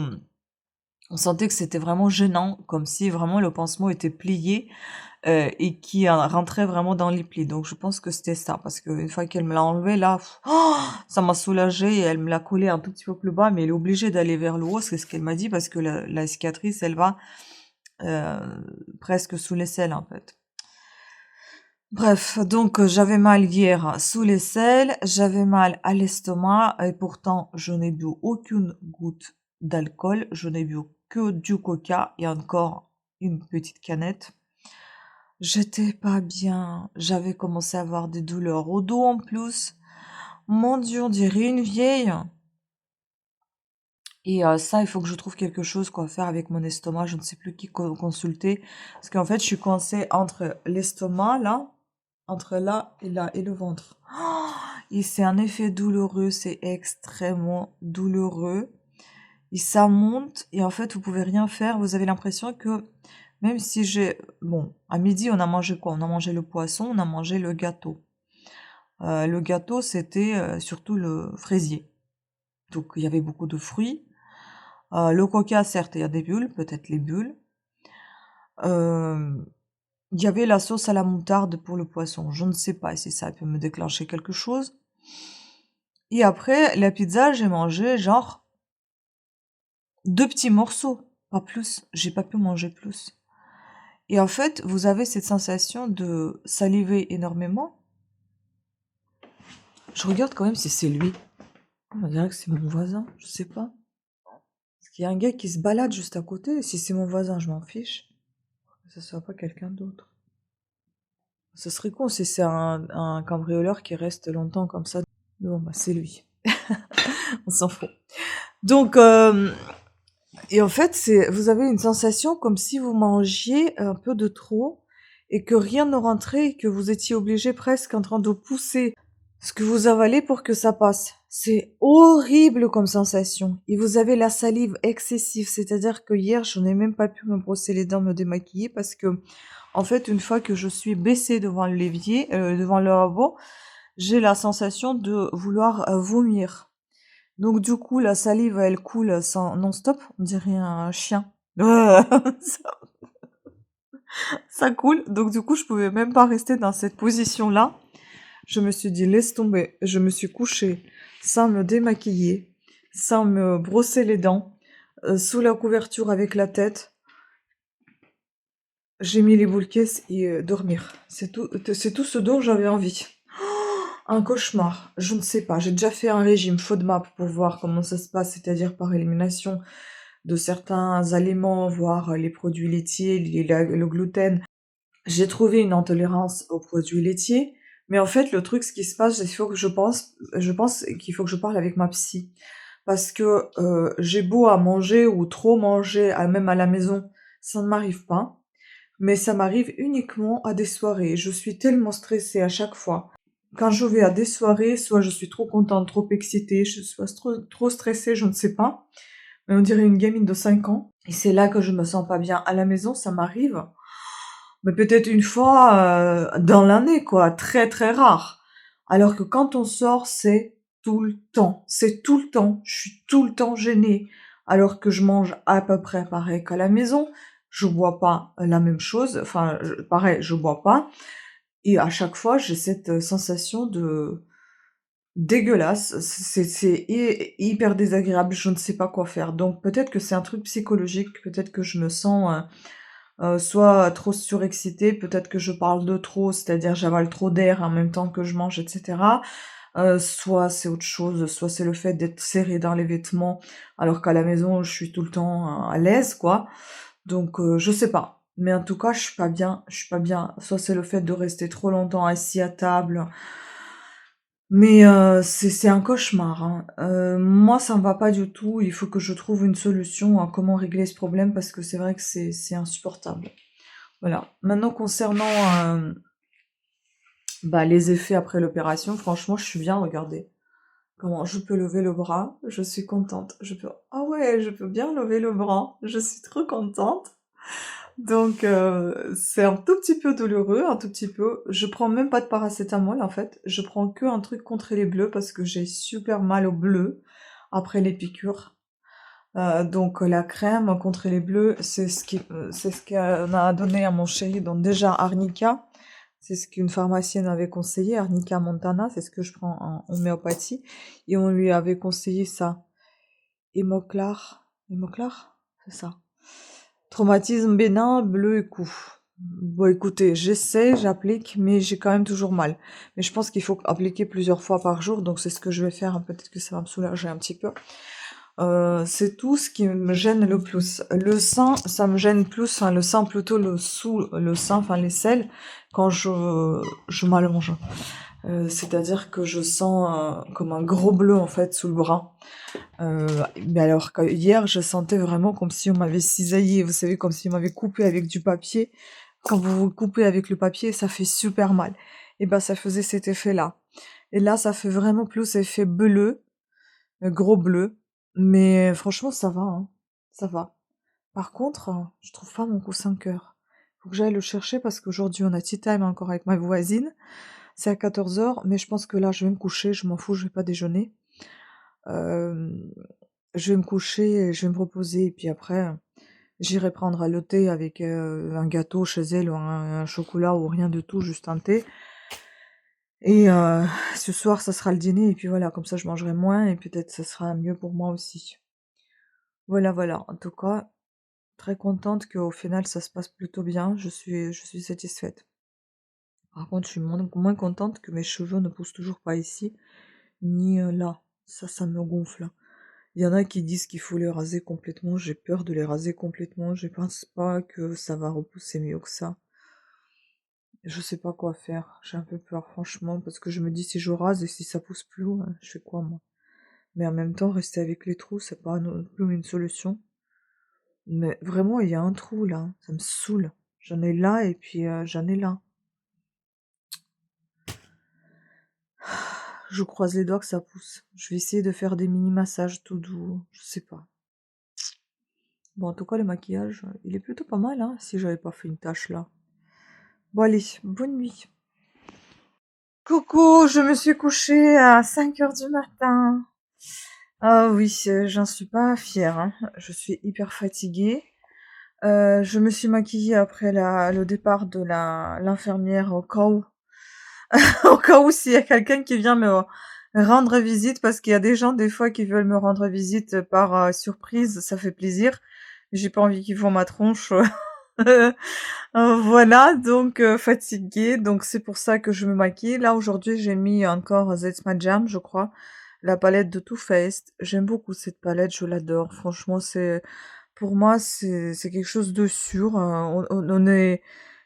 on sentait que c'était vraiment gênant, comme si vraiment le pansement était plié et qui rentrait vraiment dans les plis. Donc je pense que c'était ça, parce qu'une fois qu'elle me l'a enlevé, là, ça m'a soulagée et elle me l'a collé un tout petit peu plus bas, mais elle est obligée d'aller vers le haut, c'est ce qu'elle m'a dit, parce que la cicatrice, elle va euh, presque sous l'aisselle en fait. Bref, donc j'avais mal hier sous l'aisselle, j'avais mal à l'estomac et pourtant je n'ai bu aucune goutte d'alcool, je n'ai bu que du coca et encore une petite canette. J'étais pas bien, j'avais commencé à avoir des douleurs au dos en plus. Mon Dieu, on dirait une vieille. Et ça, il faut que je trouve quelque chose quoi faire avec mon estomac. Je ne sais plus qui consulter. Parce qu'en fait, je suis coincée entre l'estomac, là, entre là, et le ventre. Et c'est un effet douloureux, c'est extrêmement douloureux. Et ça monte, et en fait, vous pouvez rien faire. Vous avez l'impression que, même si j'ai... Bon, à midi, on a mangé quoi? On a mangé le poisson, on a mangé le gâteau. Le gâteau, c'était surtout le fraisier. Donc, il y avait beaucoup de fruits. Le coca, certes, il y a des bulles, peut-être les bulles. Euh, il y avait la sauce à la moutarde pour le poisson. Je ne sais pas si ça peut me déclencher quelque chose. Et après, la pizza, j'ai mangé genre 2 petits morceaux, pas plus. J'ai pas pu manger plus. Et en fait, vous avez cette sensation de saliver énormément. Je regarde quand même si c'est lui. On dirait que c'est mon voisin, je sais pas. Parce qu'il y a un gars qui se balade juste à côté. Si c'est mon voisin, je m'en fiche. Que ce soit pas quelqu'un d'autre. Ce serait con si c'est un cambrioleur qui reste longtemps comme ça. Bon, bah c'est lui. On s'en fout. Donc, et en fait, vous avez une sensation comme si vous mangiez un peu de trop et que rien ne rentrait et que vous étiez obligé presque en train de pousser ce que vous avalez pour que ça passe. C'est horrible comme sensation. Et vous avez la salive excessive, c'est-à-dire que hier, je n'ai même pas pu me brosser les dents, me démaquiller parce que, en fait, une fois que je suis baissée devant le l'évier, devant le lavabo, j'ai la sensation de vouloir vomir. Donc du coup, la salive, elle coule sans non-stop, on dirait un chien. ça, ça coule. Donc du coup, je pouvais même pas rester dans cette position-là. Je me suis dit, laisse tomber. Je me suis couchée sans me démaquiller, sans me brosser les dents, sous la couverture avec la tête. J'ai mis les boules caisses et dormir. C'est tout ce dont j'avais envie. Un cauchemar. Je ne sais pas. J'ai déjà fait un régime FODMAP pour voir comment ça se passe, c'est-à-dire par élimination de certains aliments, voire les produits laitiers, le gluten. J'ai trouvé une intolérance aux produits laitiers, mais en fait, le truc, ce qui se passe, il faut que je pense qu'il faut que je parle avec ma psy. Parce que j'ai beau à manger ou trop manger, même à la maison, ça ne m'arrive pas. Mais ça m'arrive uniquement à des soirées. Je suis tellement stressée à chaque fois. Quand je vais à des soirées, soit je suis trop contente, trop excitée, je suis trop stressée, je ne sais pas. Mais on dirait une gamine de 5 ans. Et c'est là que je me sens pas bien. À la maison, ça m'arrive. Mais peut-être une fois dans l'année, quoi. Très, très rare. Alors que quand on sort, c'est tout le temps. C'est tout le temps. Je suis tout le temps gênée. Alors que je mange à peu près pareil qu'à la maison. Je bois pas la même chose. Enfin, pareil, je bois pas. Et à chaque fois, j'ai cette sensation de dégueulasse. C'est hyper désagréable. Je ne sais pas quoi faire. Donc peut-être que c'est un truc psychologique. Peut-être que je me sens soit trop surexcitée. Peut-être que je parle de trop, c'est-à-dire j'avale trop d'air en même temps que je mange, etc. Soit c'est autre chose, soit c'est le fait d'être serré dans les vêtements, alors qu'à la maison je suis tout le temps à l'aise, quoi. Donc je sais pas. Mais en tout cas, je suis pas bien, je suis pas bien. Soit c'est le fait de rester trop longtemps assis à table. Mais c'est un cauchemar, hein. Moi, ça me va pas du tout. Il faut que je trouve une solution à comment régler ce problème parce que c'est vrai que c'est insupportable. Voilà. Maintenant, concernant bah, les effets après l'opération, franchement, je suis bien, regardez. Comment je peux lever le bras, je suis contente. Ah ouais, je peux bien lever le bras, je suis trop contente. Donc, c'est un tout petit peu douloureux, un tout petit peu. Je prends même pas de paracétamol, en fait. Je prends que un truc contre les bleus parce que j'ai super mal aux bleus après les piqûres. Donc, la crème contre les bleus, c'est ce qu'on a donné à mon chéri. Donc, déjà, Arnica, c'est ce qu'une pharmacienne avait conseillé, Arnica Montana, c'est ce que je prends en homéopathie. Et on lui avait conseillé ça. Hémoclar, c'est ça. Traumatisme bénin, bleu et cou. Bon, écoutez, j'essaie, j'applique, mais j'ai quand même toujours mal. Mais je pense qu'il faut appliquer plusieurs fois par jour, donc c'est ce que je vais faire. Peut-être que ça va me soulager un petit peu. C'est tout ce qui me gêne le plus. Le sein, ça me gêne plus, enfin, le sein plutôt le sein, enfin les selles, quand je m'allonge. C'est-à-dire que je sens comme un gros bleu en fait sous le bras. Mais alors que hier, je sentais vraiment comme si on m'avait cisaillé, vous savez, comme si on m'avait coupé avec du papier. Quand vous vous coupez avec le papier, ça fait super mal. Et ben, ça faisait cet effet-là. Et là, ça fait vraiment plus effet bleu, gros bleu. Mais franchement, ça va, hein. Ça va. Par contre, je trouve pas mon coussin cœur. Faut que j'aille le chercher parce qu'aujourd'hui, on a tea time encore avec ma voisine. C'est à 14h, mais je pense que là, je vais me coucher. Je m'en fous, je vais pas déjeuner. Euh, je vais me coucher et je vais me reposer. Et puis après, j'irai prendre le thé avec un gâteau chez elle ou un chocolat ou rien du tout, juste un thé. Et ce soir, ça sera le dîner. Et puis voilà, comme ça, je mangerai moins et peut-être ça sera mieux pour moi aussi. Voilà, voilà. En tout cas, très contente qu'au final, ça se passe plutôt bien. Je suis satisfaite. Par contre, je suis moins contente que mes cheveux ne poussent toujours pas ici, ni là. Ça me gonfle. Il y en a qui disent qu'il faut les raser complètement. J'ai peur de les raser complètement. Je pense pas que ça va repousser mieux que ça. Je sais pas quoi faire. J'ai un peu peur, franchement, parce que je me dis si je rase et si ça pousse plus haut, je fais quoi, moi? Mais en même temps, rester avec les trous, c'est pas non plus une solution. Mais vraiment, il y a un trou là. Ça me saoule. J'en ai là et puis j'en ai là. Je croise les doigts que ça pousse. Je vais essayer de faire des mini-massages tout doux. Je sais pas. Bon, en tout cas, le maquillage, il est plutôt pas mal, hein, si j'avais pas fait une tache là. Bon, allez, bonne nuit. Coucou, je me suis couchée à 5h du matin. Ah oui, j'en suis pas fière, hein. Je suis hyper fatiguée. Je me suis maquillée après le départ de l'infirmière au cas où. Au cas où s'il y a quelqu'un qui vient me rendre visite, parce qu'il y a des gens des fois qui veulent me rendre visite par surprise, ça fait plaisir. J'ai pas envie qu'ils voient ma tronche. Voilà, donc fatiguée, donc c'est pour ça que je me maquille. Là aujourd'hui j'ai mis encore That's My Jam, je crois, la palette de Too Faced. J'aime beaucoup cette palette, je l'adore. Franchement, pour moi c'est quelque chose de sûr. On est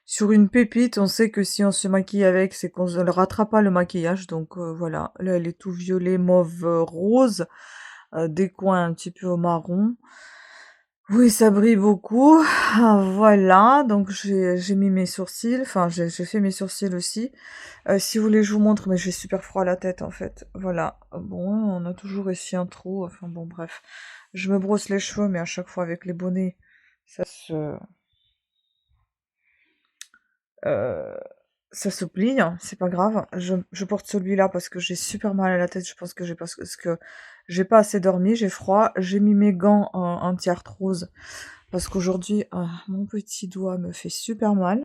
sur une pépite. On sait que si on se maquille avec, c'est qu'on ne rattrape pas le maquillage. Donc voilà, là elle est tout violet, mauve, rose, des coins un petit peu au marron. Oui, ça brille beaucoup. Voilà, donc j'ai mis mes sourcils, enfin j'ai fait mes sourcils aussi. Si vous voulez, je vous montre, mais j'ai super froid à la tête en fait. Voilà. Bon, on a toujours ici un trou. Enfin bon, bref. Je me brosse les cheveux, mais à chaque fois avec les bonnets, ça se, euh, ça se plie, hein, c'est pas grave. Je porte celui-là parce que j'ai super mal à la tête. Je pense que parce que j'ai pas assez dormi, j'ai froid. J'ai mis mes gants en anti-arthrose. Parce qu'aujourd'hui, mon petit doigt me fait super mal.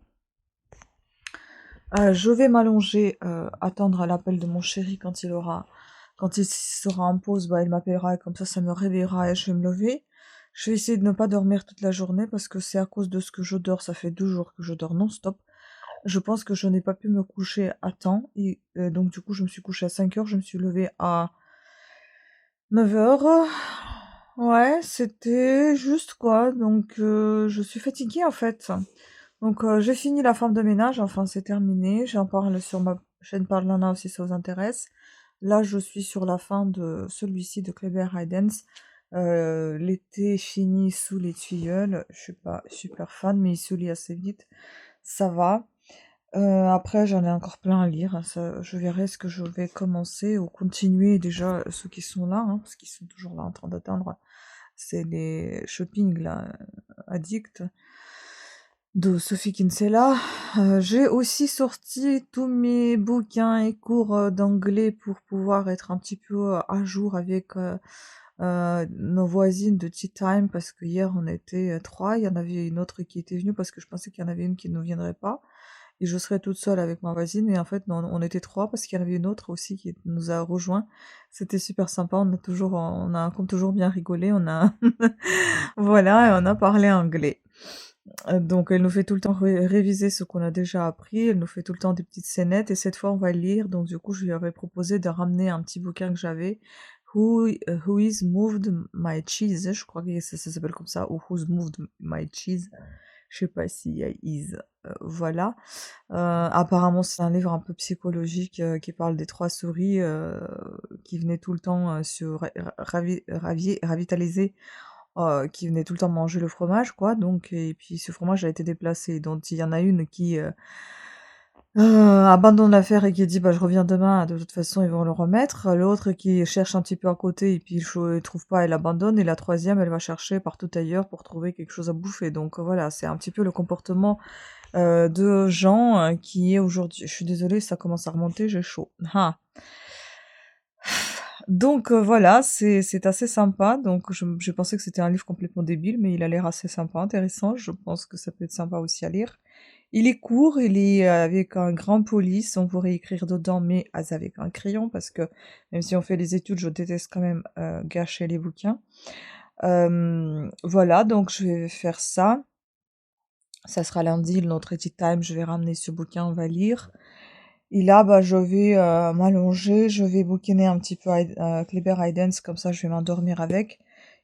Je vais m'allonger, attendre l'appel de mon chéri quand il sera en pause, bah, il m'appellera et comme ça me réveillera et je vais me lever. Je vais essayer de ne pas dormir toute la journée parce que c'est à cause de ce que je dors. Ça fait 2 jours que je dors non-stop. Je pense que je n'ai pas pu me coucher à temps et donc du coup, je me suis couchée à 5h, je me suis levée à 9h. Ouais, c'était juste quoi, donc je suis fatiguée en fait. Donc j'ai fini la femme de ménage, enfin c'est terminé. J'en parle sur ma chaîne Parlana aussi si ça vous intéresse. Là je suis sur la fin de celui-ci de Kleber Haydens. L'été finit sous les tilleuls, je suis pas super fan, mais il se lit assez vite, ça va. Après j'en ai encore plein à lire, hein, ça je verrai ce que je vais commencer ou continuer déjà, ceux qui sont là, hein, parce qu'ils sont toujours là en train d'attendre. C'est les shopping là, Addict de Sophie Kinsella. J'ai aussi sorti tous mes bouquins et cours, d'anglais pour pouvoir être un petit peu, à jour avec, nos voisines de Tea Time parce que hier on était, 3, il y en avait une autre qui était venue parce que je pensais qu'il y en avait une qui ne viendrait pas et je serais toute seule avec ma voisine et en fait non, on était 3 parce qu'il y en avait une autre aussi qui nous a rejoint. C'était super sympa, on a comme toujours bien rigolé, on a voilà et on a parlé anglais. Donc elle nous fait tout le temps réviser ce qu'on a déjà appris, elle nous fait tout le temps des petites scénettes et cette fois on va lire, donc du coup je lui avais proposé de ramener un petit bouquin que j'avais, Who is Moved My Cheese, je crois que ça s'appelle comme ça, ou Who's Moved My Cheese, je sais pas s'il y a is, voilà. Apparemment c'est un livre un peu psychologique, qui parle des 3 souris, qui venaient tout le temps, se ravitaliser, qui venait tout le temps manger le fromage quoi donc et puis ce fromage a été déplacé donc il y en a une qui, abandonne l'affaire et qui dit: «Bah, je reviens demain, de toute façon ils vont le remettre». L'autre qui cherche un petit peu à côté et puis il trouve pas, elle abandonne et la troisième elle va chercher partout ailleurs pour trouver quelque chose à bouffer donc voilà, c'est un petit peu le comportement, de gens, qui est aujourd'hui je suis désolée ça commence à remonter, j'ai chaud. Ah! Donc voilà, c'est assez sympa, donc j'ai pensé que c'était un livre complètement débile, mais il a l'air assez sympa, intéressant, je pense que ça peut être sympa aussi à lire. Il est court, il est, avec un grand police, on pourrait écrire dedans, mais avec un crayon parce que même si on fait les études, je déteste quand même, gâcher les bouquins. Voilà, donc je vais faire ça. Ça sera lundi, notre tea time, je vais ramener ce bouquin, on va lire. Et là, bah, je vais, m'allonger, je vais bouquiner un petit peu Kleber Hidens, comme ça je vais m'endormir avec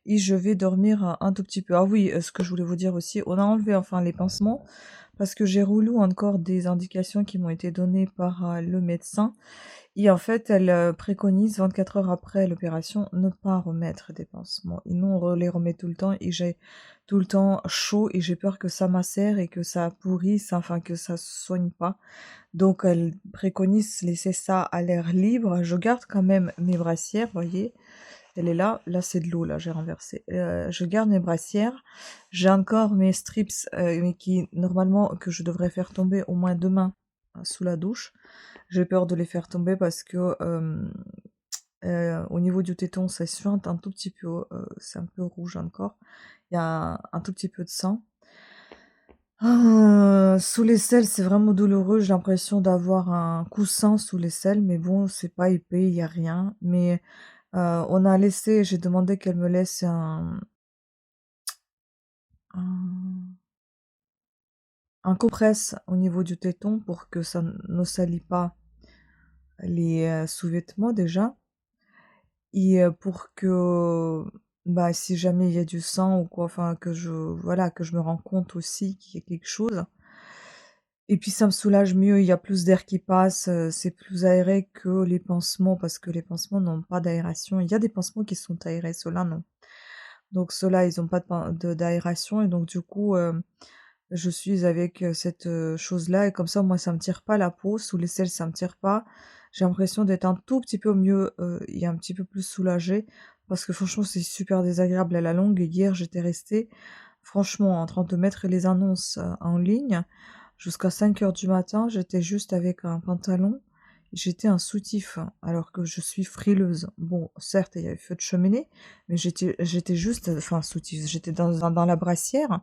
et je vais dormir un tout petit peu. Ah oui, ce que je voulais vous dire aussi, on a enlevé enfin les pansements parce que j'ai relou encore des indications qui m'ont été données par, le médecin et en fait, elle, préconise 24 heures après l'opération, ne pas remettre des pansements et nous on les remet tout le temps et j'ai tout le temps chaud et j'ai peur que ça macère et que ça pourrisse, enfin que ça se soigne pas. Donc elle préconise laisser ça à l'air libre. Je garde quand même mes brassières, voyez? Elle est là, là c'est de l'eau, là j'ai renversé. Je garde mes brassières, j'ai encore mes strips, mais qui normalement que je devrais faire tomber au moins demain, sous la douche. J'ai peur de les faire tomber parce que, au niveau du téton, ça suinte un tout petit peu, c'est un peu rouge encore. Il y a un tout petit peu de sang. Sous l'aisselle, c'est vraiment douloureux. J'ai l'impression d'avoir un coussin sous l'aisselle, mais bon, c'est pas épais, il y a rien. Mais, on a laissé j'ai demandé qu'elle me laisse un un compresse au niveau du téton pour que ça ne salit pas les, sous-vêtements déjà et pour que, bah, si jamais il y a du sang ou quoi, enfin que je voilà, que je me rends compte aussi qu'il y a quelque chose. Et puis ça me soulage mieux, il y a plus d'air qui passe, c'est plus aéré que les pansements parce que les pansements n'ont pas d'aération. Il y a des pansements qui sont aérés, ceux-là non. Donc ceux-là, ils ont pas d'aération et donc du coup, je suis avec, cette, chose-là et comme ça, moi, ça me tire pas la peau. Sous l'aisselle, ça me tire pas. J'ai l'impression d'être un tout petit peu mieux, et un petit peu plus soulagée parce que franchement, c'est super désagréable à la longue et hier, j'étais restée franchement en train de mettre les annonces, en ligne jusqu'à 5 heures du matin. J'étais juste avec un pantalon, j'étais un soutif alors que je suis frileuse. Bon, certes, il y avait feu de cheminée, mais j'étais juste, enfin soutif, j'étais dans la brassière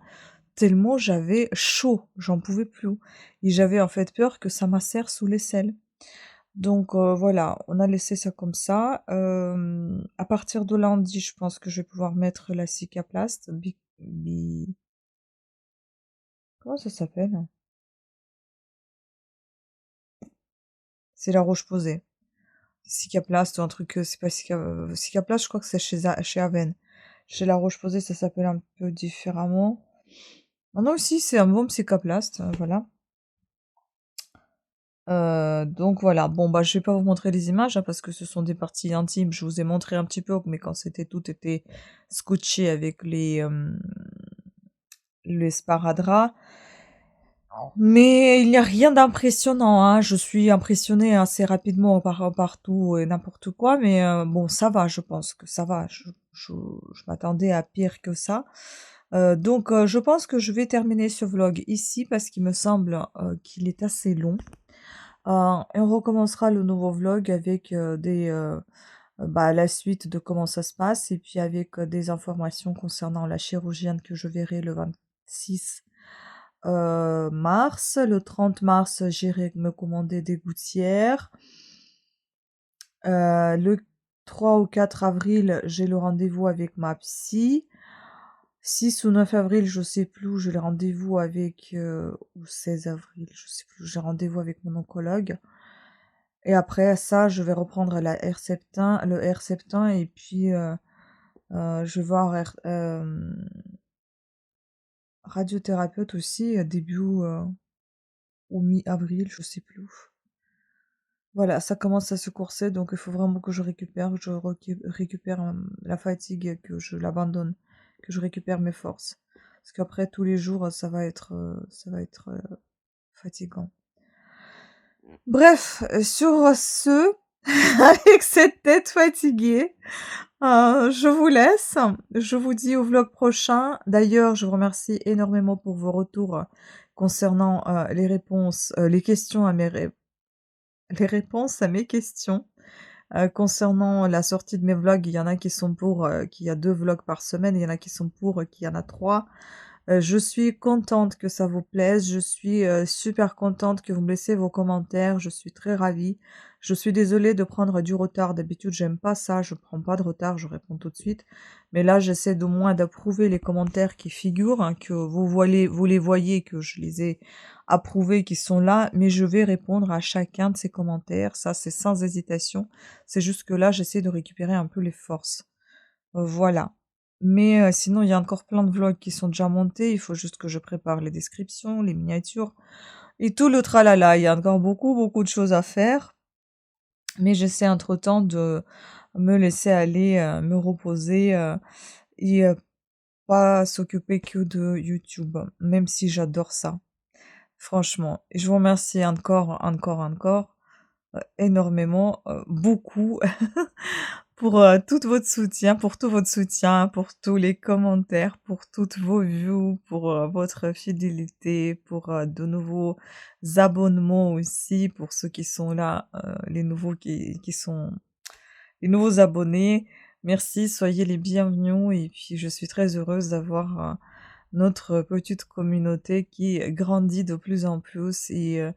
tellement j'avais chaud, j'en pouvais plus et j'avais en fait peur que ça macère sous l'aisselle. Donc voilà, on a laissé ça comme ça. À partir de lundi, je pense que je vais pouvoir mettre la Cicaplast, comment ça s'appelle? C'est la Roche-Posay. Cicaplast ou un truc, c'est pas Cicaplast, je crois que c'est chez Aven. Chez la Roche-Posay, ça s'appelle un peu différemment. Ah non, si, c'est un bon Cicaplast, voilà. Donc voilà. Bon, bah, je vais pas vous montrer les images, hein, parce que ce sont des parties intimes. Je vous ai montré un petit peu, mais quand tout était scotché avec les sparadraps. Mais il n'y a rien d'impressionnant, hein. Je suis impressionnée assez rapidement par tout et n'importe quoi, mais bon, ça va, je pense que ça va. Je m'attendais à pire que ça. Donc je pense que je vais terminer ce vlog ici parce qu'il me semble, qu'il est assez long. Et on recommencera le nouveau vlog avec, bah, la suite de comment ça se passe et puis avec, des informations concernant la chirurgienne que je verrai le 26 mars. Le 30 mars, j'irai me commander des gouttières. Le 3 ou 4 avril, j'ai le rendez-vous avec ma psy. 6 ou 9 avril, je sais plus, j'ai le rendez-vous avec, ou 16 avril, je sais plus, j'ai rendez-vous avec mon oncologue. Et après ça, je vais reprendre la Herceptin le Herceptin et puis, je vais voir radiothérapeute aussi, début, ou mi-avril, je sais plus. Voilà, ça commence à se courser, donc il faut vraiment que je récupère, récupère, la fatigue, que je l'abandonne, que je récupère mes forces. Parce qu'après tous les jours, ça va être fatigant. Bref, sur ce, avec cette tête fatiguée, je vous laisse. Je vous dis au vlog prochain. D'ailleurs, je vous remercie énormément pour vos retours, concernant, les questions à les réponses à mes questions. Concernant la sortie de mes vlogs, il y en a qui sont pour, qu'il y a 2 vlogs par semaine, il y en a qui sont pour, qu'il y en a 3. Je suis contente que ça vous plaise, je suis, super contente que vous me laissez vos commentaires, je suis très ravie. Je suis désolée de prendre du retard, d'habitude j'aime pas ça, je prends pas de retard, je réponds tout de suite. Mais là, j'essaie d'au moins d'approuver les commentaires qui figurent, hein, que vous les voyez, que je les ai approuvés, qui sont là, mais je vais répondre à chacun de ces commentaires, ça c'est sans hésitation. C'est juste que là, j'essaie de récupérer un peu les forces. Voilà. Mais sinon, il y a encore plein de vlogs qui sont déjà montés. Il faut juste que je prépare les descriptions, les miniatures et tout le tralala. Il y a encore beaucoup, beaucoup de choses à faire. Mais j'essaie entre-temps de me laisser aller, me reposer, et pas s'occuper que de YouTube, même si j'adore ça, franchement. Et je vous remercie encore, encore, encore, énormément, beaucoup pour, pour tout votre soutien, pour tous les commentaires, pour toutes vos views, pour, votre fidélité, pour, de nouveaux abonnements aussi, pour ceux qui sont là, les nouveaux qui sont les nouveaux abonnés. Merci, soyez les bienvenus et puis je suis très heureuse d'avoir, notre petite communauté qui grandit de plus en plus et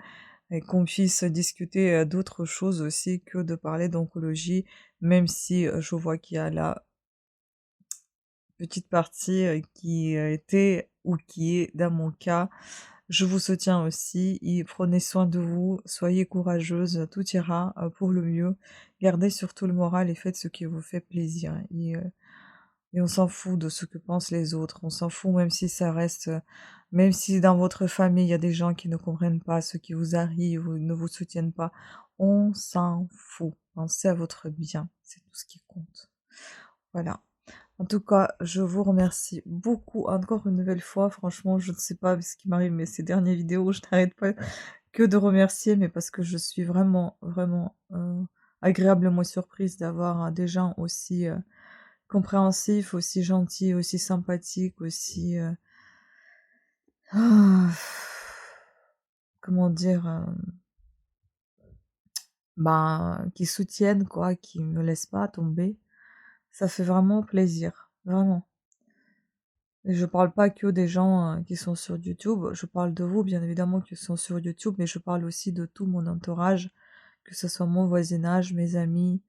qu'on puisse discuter, d'autres choses aussi que de parler d'oncologie, même si, je vois qu'il y a la petite partie, qui, était ou qui est dans mon cas. Je vous soutiens aussi et prenez soin de vous, soyez courageuse, tout ira, pour le mieux. Gardez surtout le moral et faites ce qui vous fait plaisir et on s'en fout de ce que pensent les autres. On s'en fout même si ça reste, même si dans votre famille, il y a des gens qui ne comprennent pas ce qui vous arrive ou ne vous soutiennent pas. On s'en fout. Pensez à votre bien, c'est tout ce qui compte. Voilà. En tout cas, je vous remercie beaucoup encore une nouvelle fois. Franchement, je ne sais pas ce qui m'arrive, mais ces dernières vidéos, je n'arrête pas que de remercier, mais parce que je suis vraiment, vraiment, agréablement surprise d'avoir, des gens aussi, compréhensif, aussi gentil, aussi sympathique, aussi, comment dire? Ben, qui soutiennent quoi, qui me laissent pas tomber. Ça fait vraiment plaisir, vraiment. Et je parle pas que des gens, qui sont sur YouTube, je parle de vous bien évidemment qui sont sur YouTube, mais je parle aussi de tout mon entourage, que ce soit mon voisinage, mes amis,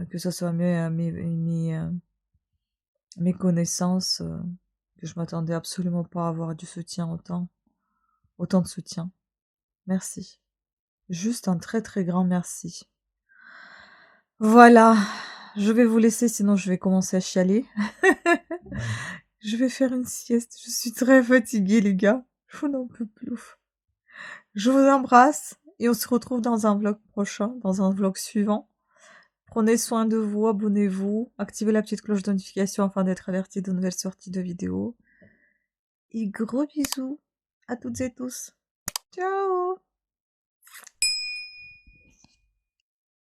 que ce soit mes connaissances, que je m'attendais absolument pas à avoir du soutien autant de soutien. Merci. Juste un très, très grand merci. Voilà, je vais vous laisser sinon je vais commencer à chialer. Je vais faire une sieste, je suis très fatiguée les gars, je n'en peux plus. Je vous embrasse et on se retrouve dans un vlog prochain, dans un vlog suivant. Prenez soin de vous, abonnez-vous, activez la petite cloche de notification afin d'être averti de nouvelles sorties de vidéos. Et gros bisous à toutes et tous. Ciao!